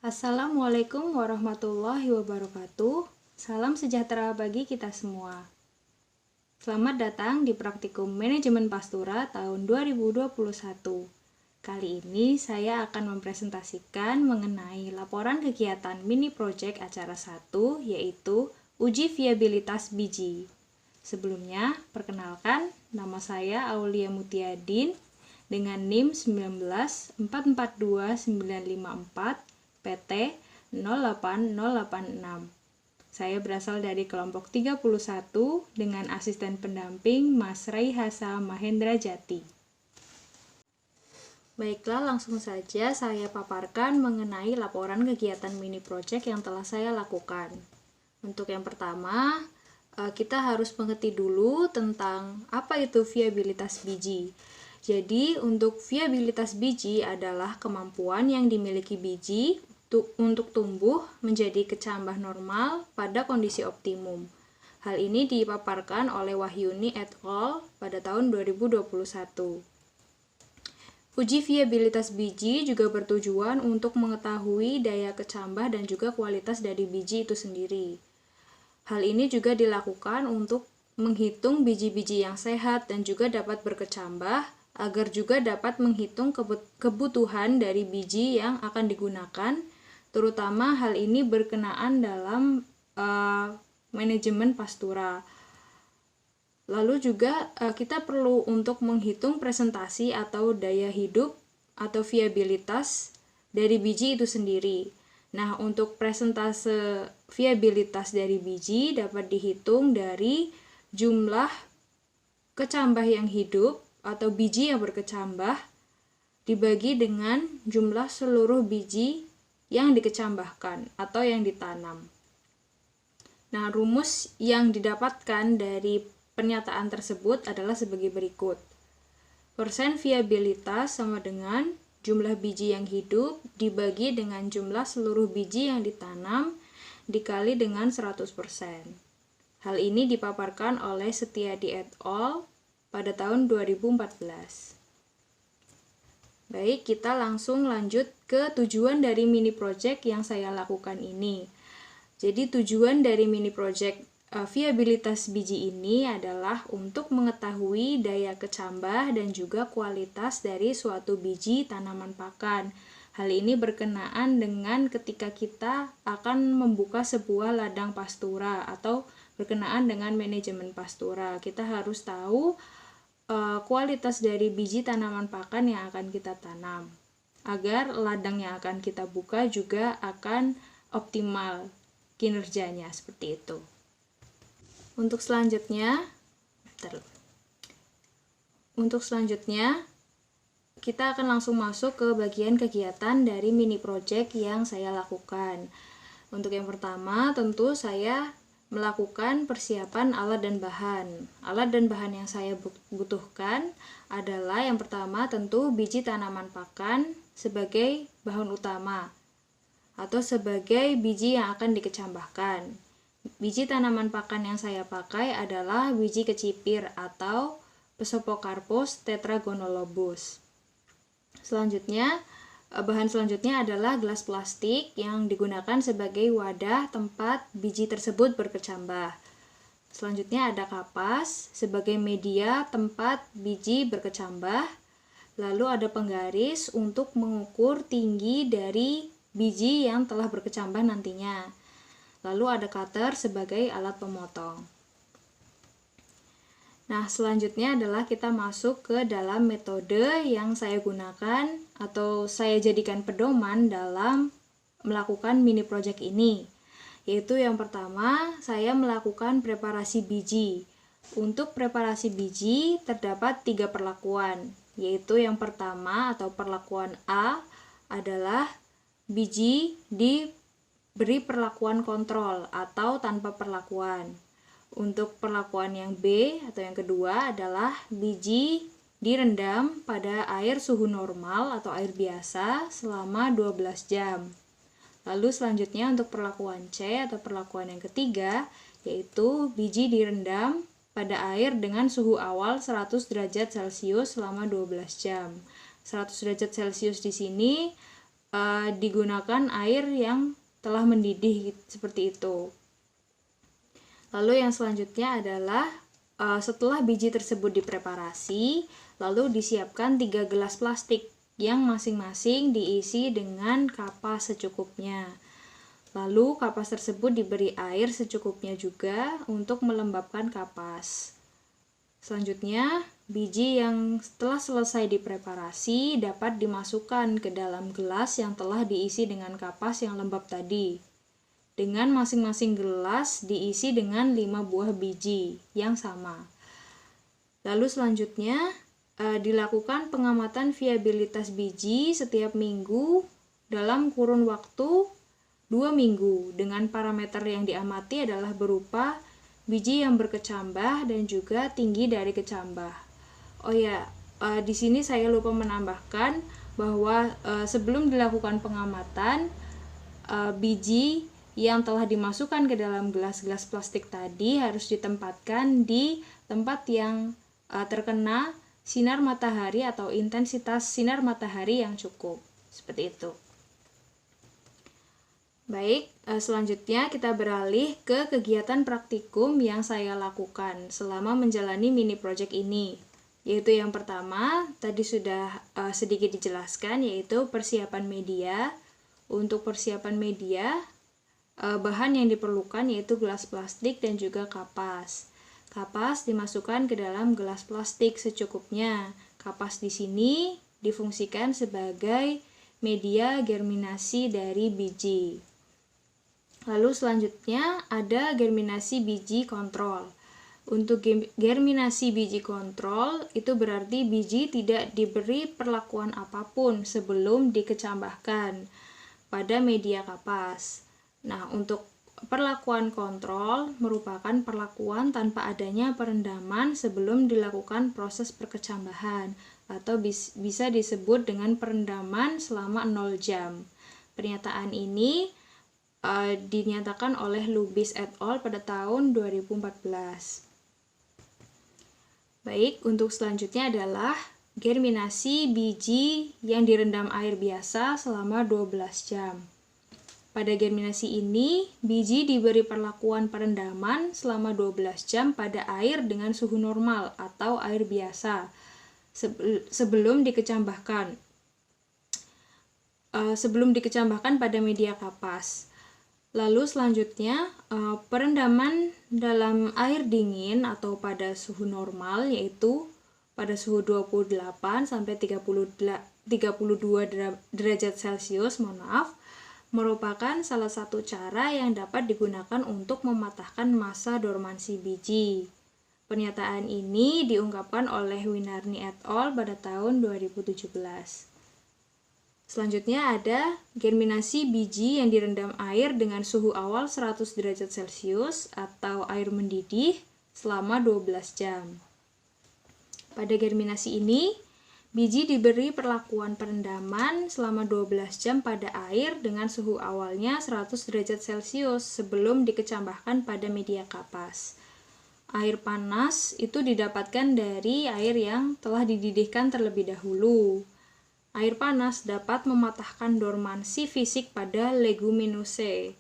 Assalamualaikum warahmatullahi wabarakatuh. Salam sejahtera bagi kita semua. Selamat datang di praktikum Manajemen Pastura tahun 2021. Kali ini saya akan mempresentasikan mengenai laporan kegiatan mini project acara 1, yaitu uji viabilitas biji. Sebelumnya, perkenalkan, nama saya Aulia Mutiadin dengan NIM 1944294 PT 08086. Saya berasal dari kelompok 31 dengan asisten pendamping Mas Raihasa Mahendra Jati. Baiklah, langsung saja saya paparkan mengenai laporan kegiatan mini project yang telah saya lakukan. Untuk yang pertama, kita harus mengerti dulu tentang apa itu viabilitas biji. Jadi, untuk viabilitas biji adalah kemampuan yang dimiliki biji untuk tumbuh menjadi kecambah normal pada kondisi optimum. Hal ini dipaparkan oleh Wahyuni et al. Pada tahun 2021. Uji viabilitas biji juga bertujuan untuk mengetahui daya kecambah dan juga kualitas dari biji itu sendiri. Hal ini juga dilakukan untuk menghitung biji-biji yang sehat dan juga dapat berkecambah, agar juga dapat menghitung kebutuhan dari biji yang akan digunakan, terutama hal ini berkenaan dalam manajemen pastura. Lalu juga kita perlu untuk menghitung presentasi atau daya hidup atau viabilitas dari biji itu sendiri. Nah, untuk presentase viabilitas dari biji dapat dihitung dari jumlah kecambah yang hidup atau biji yang berkecambah dibagi dengan jumlah seluruh biji yang dikecambahkan atau yang ditanam. Nah, rumus yang didapatkan dari pernyataan tersebut adalah sebagai berikut. Persen viabilitas sama dengan jumlah biji yang hidup dibagi dengan jumlah seluruh biji yang ditanam dikali dengan 100%. Hal ini dipaparkan oleh Setiadi et al. Pada tahun 2014. Baik, kita langsung lanjut ke tujuan dari mini project yang saya lakukan ini. Jadi tujuan dari mini project viabilitas biji ini adalah untuk mengetahui daya kecambah dan juga kualitas dari suatu biji tanaman pakan. Hal ini berkenaan dengan ketika kita akan membuka sebuah ladang pastura atau berkenaan dengan manajemen pastura. Kita harus tahu kualitas dari biji tanaman pakan yang akan kita tanam, agar ladang yang akan kita buka juga akan optimal kinerjanya, seperti itu. Untuk selanjutnya kita akan langsung masuk ke bagian kegiatan dari mini project yang saya lakukan. Untuk yang pertama, tentu saya melakukan persiapan alat dan bahan. Alat dan bahan yang saya butuhkan adalah yang pertama tentu biji tanaman pakan sebagai bahan utama atau sebagai biji yang akan dikecambahkan. Biji tanaman pakan yang saya pakai adalah biji kecipir atau Pseudocarpus tetragonolobus. Bahan selanjutnya adalah gelas plastik yang digunakan sebagai wadah tempat biji tersebut berkecambah. Selanjutnya ada kapas sebagai media tempat biji berkecambah. Lalu ada penggaris untuk mengukur tinggi dari biji yang telah berkecambah nantinya. Lalu ada cutter sebagai alat pemotong. Nah, selanjutnya adalah kita masuk ke dalam metode yang saya gunakan atau saya jadikan pedoman dalam melakukan mini project ini. Yaitu yang pertama, saya melakukan preparasi biji. Untuk preparasi biji terdapat 3 perlakuan, yaitu yang pertama atau perlakuan A adalah biji diberi perlakuan kontrol atau tanpa perlakuan. Untuk perlakuan yang B atau yang kedua adalah biji direndam pada air suhu normal atau air biasa selama 12 jam. Lalu selanjutnya untuk perlakuan C atau perlakuan yang ketiga, yaitu biji direndam pada air dengan suhu awal 100 derajat Celcius selama 12 jam. 100 derajat Celcius di sini digunakan air yang telah mendidih seperti itu. Lalu yang selanjutnya adalah setelah biji tersebut dipreparasi, lalu disiapkan 3 gelas plastik yang masing-masing diisi dengan kapas secukupnya. Lalu kapas tersebut diberi air secukupnya juga untuk melembabkan kapas. Selanjutnya, biji yang telah selesai dipreparasi dapat dimasukkan ke dalam gelas yang telah diisi dengan kapas yang lembab tadi. Dengan masing-masing gelas diisi dengan 5 buah biji yang sama. Lalu selanjutnya dilakukan pengamatan viabilitas biji setiap minggu dalam kurun waktu 2 minggu dengan parameter yang diamati adalah berupa biji yang berkecambah dan juga tinggi dari kecambah. Oh ya, di sini saya lupa menambahkan bahwa sebelum dilakukan pengamatan, biji yang telah dimasukkan ke dalam gelas-gelas plastik tadi harus ditempatkan di tempat yang terkena sinar matahari atau intensitas sinar matahari yang cukup. Seperti itu. Baik, selanjutnya kita beralih ke kegiatan praktikum yang saya lakukan selama menjalani mini project ini. Yaitu yang pertama, tadi sudah sedikit dijelaskan, yaitu persiapan media. Untuk persiapan media, bahan yang diperlukan yaitu gelas plastik dan juga kapas. Kapas dimasukkan ke dalam gelas plastik secukupnya. Kapas di sini difungsikan sebagai media germinasi dari biji. Lalu selanjutnya ada germinasi biji kontrol. Untuk germinasi biji kontrol itu berarti biji tidak diberi perlakuan apapun sebelum dikecambahkan pada media kapas. Nah, untuk perlakuan kontrol merupakan perlakuan tanpa adanya perendaman sebelum dilakukan proses perkecambahan atau bisa disebut dengan perendaman selama 0 jam. Pernyataan ini dinyatakan oleh Lubis et al. Pada tahun 2014. Baik, untuk selanjutnya adalah germinasi biji yang direndam air biasa selama 12 jam. Pada germinasi ini, biji diberi perlakuan perendaman selama 12 jam pada air dengan suhu normal atau air biasa sebelum dikecambahkan. Sebelum dikecambahkan pada media kapas. Lalu selanjutnya, perendaman dalam air dingin atau pada suhu normal yaitu pada suhu 28 sampai 32 derajat Celcius, merupakan salah satu cara yang dapat digunakan untuk mematahkan massa dormansi biji. Pernyataan ini diungkapkan oleh Winarni et al. Pada tahun 2017. Selanjutnya ada germinasi biji yang direndam air dengan suhu awal 100 derajat Celcius atau air mendidih selama 12 jam. Pada germinasi ini, biji diberi perlakuan perendaman selama 12 jam pada air dengan suhu awalnya 100 derajat Celcius sebelum dikecambahkan pada media kapas. Air panas itu didapatkan dari air yang telah dididihkan terlebih dahulu. Air panas dapat mematahkan dormansi fisik pada Legumineusae.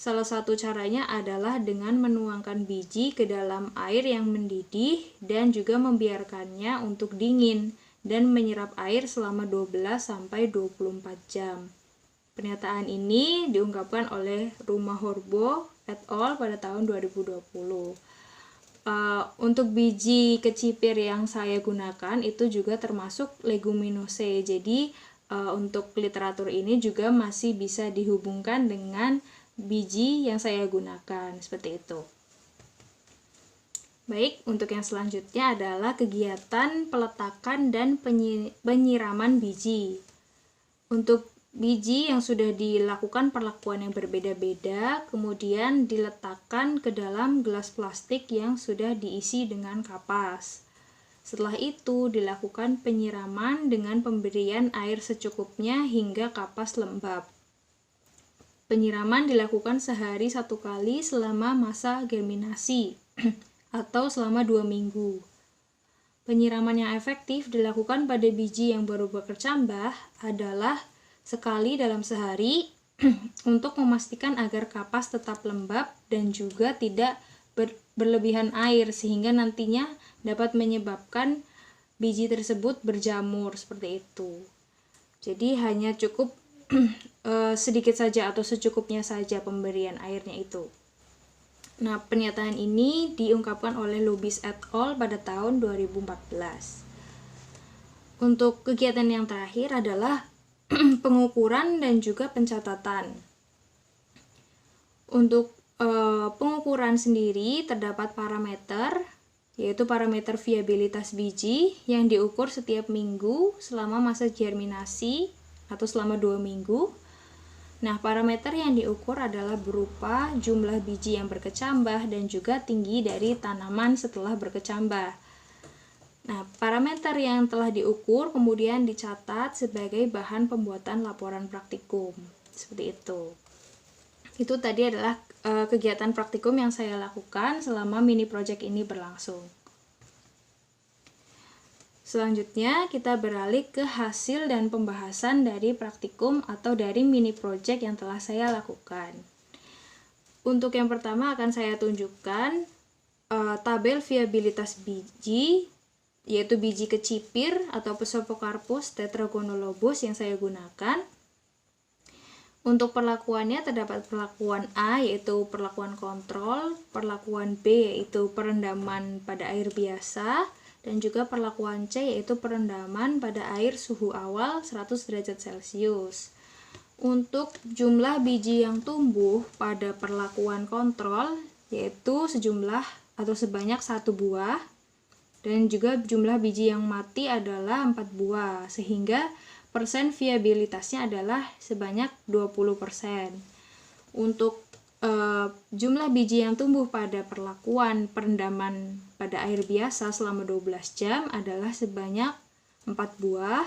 Salah satu caranya adalah dengan menuangkan biji ke dalam air yang mendidih dan juga membiarkannya untuk dingin dan menyerap air selama 12-24 jam. Pernyataan ini diungkapkan oleh Rumahorbo et al. Pada tahun 2020. Untuk biji kecipir yang saya gunakan itu juga termasuk Legumineusae. Jadi untuk literatur ini juga masih bisa dihubungkan dengan biji yang saya gunakan, seperti itu. Baik, untuk yang selanjutnya adalah kegiatan peletakan dan penyiraman biji. Untuk biji yang sudah dilakukan perlakuan yang berbeda-beda, kemudian diletakkan ke dalam gelas plastik yang sudah diisi dengan kapas. Setelah itu dilakukan penyiraman dengan pemberian air secukupnya hingga kapas lembab. Penyiraman dilakukan sehari 1 kali selama masa germinasi atau selama 2 minggu. Penyiraman yang efektif dilakukan pada biji yang baru berkecambah adalah sekali dalam sehari untuk memastikan agar kapas tetap lembab dan juga tidak berlebihan air sehingga nantinya dapat menyebabkan biji tersebut berjamur seperti itu. Jadi hanya cukup sedikit saja atau secukupnya saja pemberian airnya itu. Nah, pernyataan ini diungkapkan oleh Lubis et al. Pada tahun 2014. Untuk kegiatan yang terakhir adalah pengukuran dan juga pencatatan. Untuk pengukuran sendiri terdapat parameter, yaitu parameter viabilitas biji yang diukur setiap minggu selama masa germinasi atau selama 2 minggu. Nah, parameter yang diukur adalah berupa jumlah biji yang berkecambah dan juga tinggi dari tanaman setelah berkecambah. Nah, parameter yang telah diukur kemudian dicatat sebagai bahan pembuatan laporan praktikum. Seperti itu. Itu tadi adalah kegiatan praktikum yang saya lakukan selama mini project ini berlangsung. Selanjutnya kita beralih ke hasil dan pembahasan dari praktikum atau dari mini project yang telah saya lakukan. Untuk yang pertama akan saya tunjukkan tabel viabilitas biji, yaitu biji kecipir atau Pseudocarpus tetragonolobus yang saya gunakan. Untuk perlakuannya terdapat perlakuan A yaitu perlakuan kontrol, perlakuan B yaitu perendaman pada air biasa, dan juga perlakuan C yaitu perendaman pada air suhu awal 100 derajat Celcius. Untuk jumlah biji yang tumbuh pada perlakuan kontrol yaitu sejumlah atau sebanyak 1 buah, dan juga jumlah biji yang mati adalah 4 buah, sehingga persen viabilitasnya adalah sebanyak 20%. Untuk jumlah biji yang tumbuh pada perlakuan perendaman pada air biasa selama 12 jam adalah sebanyak 4 buah,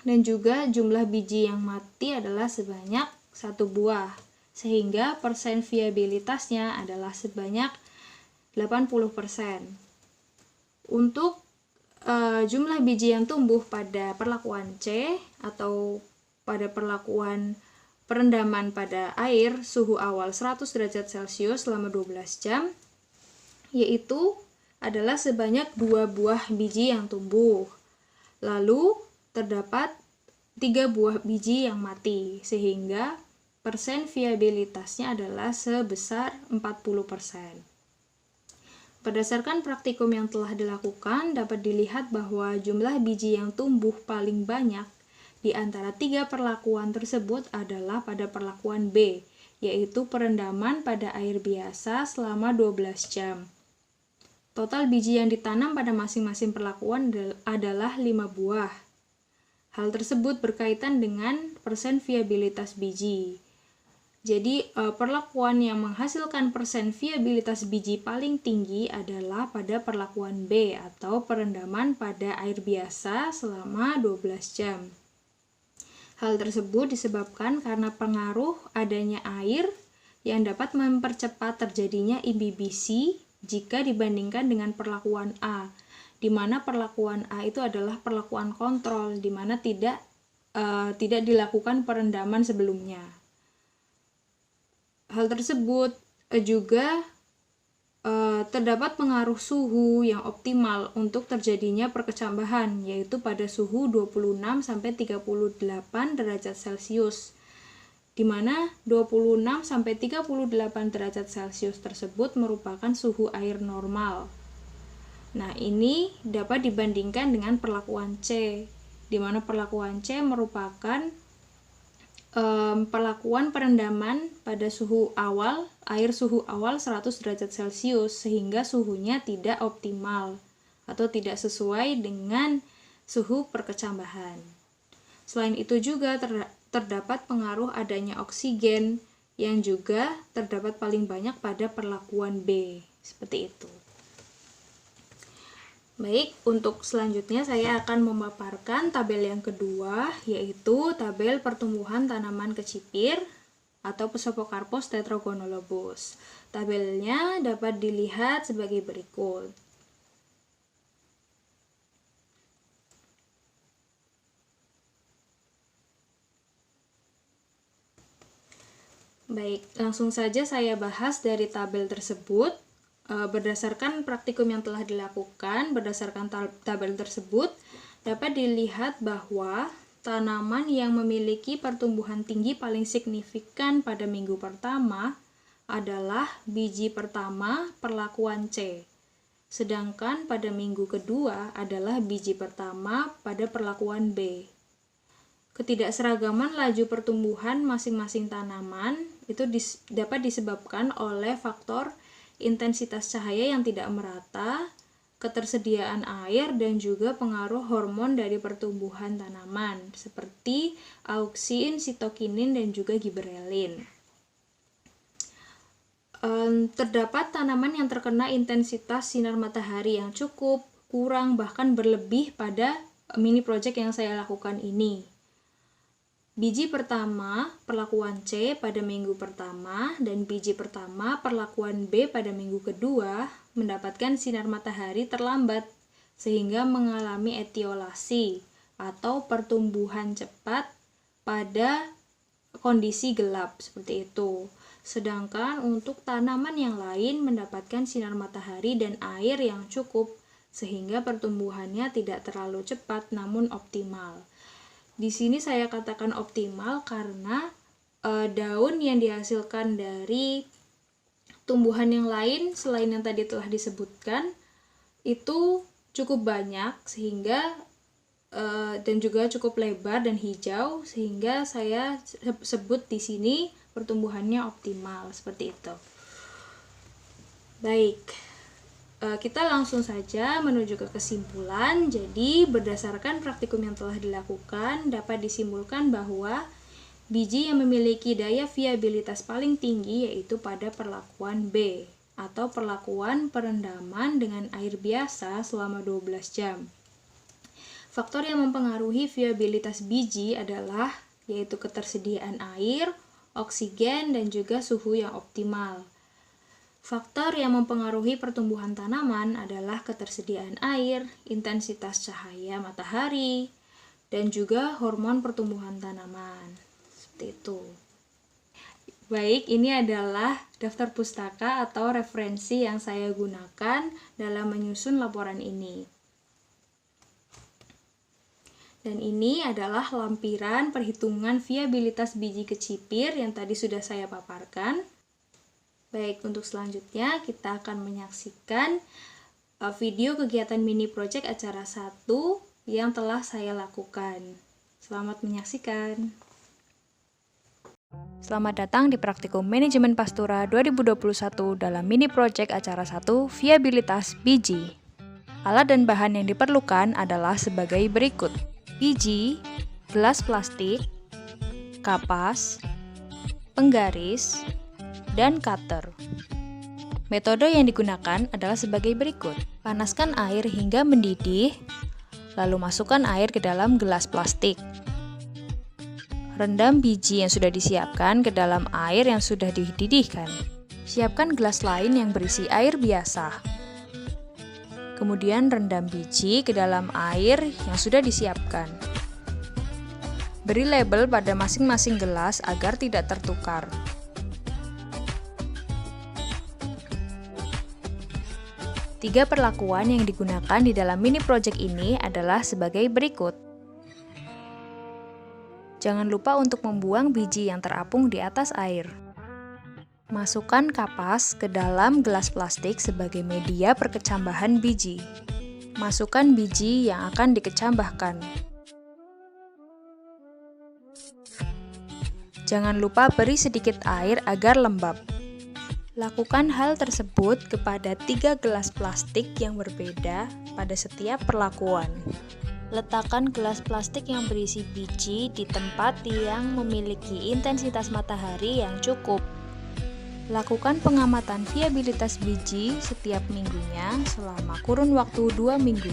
dan juga jumlah biji yang mati adalah sebanyak 1 buah, sehingga persen viabilitasnya adalah sebanyak 80%. Untuk jumlah biji yang tumbuh pada perlakuan C atau pada perlakuan perendaman pada air suhu awal 100 derajat Celcius selama 12 jam, yaitu adalah sebanyak 2 buah biji yang tumbuh. Lalu terdapat 3 buah biji yang mati, sehingga persen viabilitasnya adalah sebesar 40%. Berdasarkan praktikum yang telah dilakukan, dapat dilihat bahwa jumlah biji yang tumbuh paling banyak di antara 3 perlakuan tersebut adalah pada perlakuan B, yaitu perendaman pada air biasa selama 12 jam. Total biji yang ditanam pada masing-masing perlakuan adalah 5 buah. Hal tersebut berkaitan dengan persen viabilitas biji. Jadi, perlakuan yang menghasilkan persen viabilitas biji paling tinggi adalah pada perlakuan B atau perendaman pada air biasa selama 12 jam. Hal tersebut disebabkan karena pengaruh adanya air yang dapat mempercepat terjadinya imbibisi jika dibandingkan dengan perlakuan A, di mana perlakuan A itu adalah perlakuan kontrol, di mana tidak dilakukan perendaman sebelumnya. Hal tersebut juga terdapat pengaruh suhu yang optimal untuk terjadinya perkecambahan, yaitu pada suhu 26-38 derajat Celcius, di mana 26-38 derajat Celcius tersebut merupakan suhu air normal. Nah, ini dapat dibandingkan dengan perlakuan C, di mana perlakuan C merupakan perlakuan perendaman pada suhu awal, air suhu awal 100 derajat Celcius, sehingga suhunya tidak optimal atau tidak sesuai dengan suhu perkecambahan. Selain itu juga terdapat pengaruh adanya oksigen yang juga terdapat paling banyak pada perlakuan B, seperti itu. Baik, untuk selanjutnya saya akan memaparkan tabel yang kedua, yaitu tabel pertumbuhan tanaman kecipir atau Pseudocarpus tetragonolobus. Tabelnya dapat dilihat sebagai berikut. Baik, langsung saja saya bahas dari tabel tersebut. Berdasarkan praktikum yang telah dilakukan, berdasarkan tabel tersebut, dapat dilihat bahwa tanaman yang memiliki pertumbuhan tinggi paling signifikan pada minggu pertama adalah biji pertama perlakuan C. Sedangkan pada minggu kedua adalah biji pertama pada perlakuan B. Ketidakseragaman laju pertumbuhan masing-masing tanaman itu dapat disebabkan oleh faktor intensitas cahaya yang tidak merata, ketersediaan air, dan juga pengaruh hormon dari pertumbuhan tanaman seperti auksin, sitokinin, dan juga giberelin. Terdapat tanaman yang terkena intensitas sinar matahari yang cukup, kurang, bahkan berlebih pada mini project yang saya lakukan ini. Biji pertama perlakuan C pada minggu pertama dan biji pertama perlakuan B pada minggu kedua mendapatkan sinar matahari terlambat sehingga mengalami etiolasi atau pertumbuhan cepat pada kondisi gelap seperti itu. Sedangkan untuk tanaman yang lain mendapatkan sinar matahari dan air yang cukup sehingga pertumbuhannya tidak terlalu cepat namun optimal. Di sini saya katakan optimal karena daun yang dihasilkan dari tumbuhan yang lain selain yang tadi telah disebutkan itu cukup banyak sehingga dan juga cukup lebar dan hijau sehingga saya sebut di sini pertumbuhannya optimal seperti itu. Baik. Kita langsung saja menuju ke kesimpulan. Jadi, berdasarkan praktikum yang telah dilakukan, dapat disimpulkan bahwa biji yang memiliki daya viabilitas paling tinggi yaitu pada perlakuan B atau perlakuan perendaman dengan air biasa selama 12 jam. Faktor yang mempengaruhi viabilitas biji adalah yaitu ketersediaan air, oksigen, dan juga suhu yang optimal. Faktor yang mempengaruhi pertumbuhan tanaman adalah ketersediaan air, intensitas cahaya matahari, dan juga hormon pertumbuhan tanaman. Seperti itu. Baik, ini adalah daftar pustaka atau referensi yang saya gunakan dalam menyusun laporan ini. Dan ini adalah lampiran perhitungan viabilitas biji kecipir yang tadi sudah saya paparkan. Baik, untuk selanjutnya kita akan menyaksikan video kegiatan mini project acara 1 yang telah saya lakukan. Selamat menyaksikan. Selamat datang di Praktikum Manajemen Pastura 2021 dalam mini project acara 1 Viabilitas Biji. Alat dan bahan yang diperlukan adalah sebagai berikut: biji, gelas plastik, kapas, penggaris, dan cutter. Metode yang digunakan adalah sebagai berikut. Panaskan air hingga mendidih, lalu masukkan air ke dalam gelas plastik. Rendam biji yang sudah disiapkan ke dalam air yang sudah dididihkan. Siapkan gelas lain yang berisi air biasa. Kemudian rendam biji ke dalam air yang sudah disiapkan. Beri label pada masing-masing gelas agar tidak tertukar. Tiga perlakuan yang digunakan di dalam mini project ini adalah sebagai berikut. Jangan lupa untuk membuang biji yang terapung di atas air. Masukkan kapas ke dalam gelas plastik sebagai media perkecambahan biji. Masukkan biji yang akan dikecambahkan. Jangan lupa beri sedikit air agar lembab. Lakukan hal tersebut kepada 3 gelas plastik yang berbeda pada setiap perlakuan. Letakkan gelas plastik yang berisi biji di tempat yang memiliki intensitas matahari yang cukup. Lakukan pengamatan viabilitas biji setiap minggunya selama kurun waktu 2 minggu.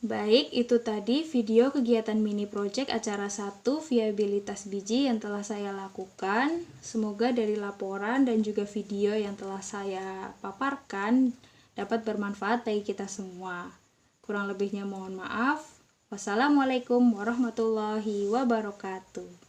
Baik, itu tadi video kegiatan mini project acara 1 viabilitas biji yang telah saya lakukan. Semoga dari laporan dan juga video yang telah saya paparkan dapat bermanfaat bagi kita semua. Kurang lebihnya mohon maaf. Wassalamualaikum warahmatullahi wabarakatuh.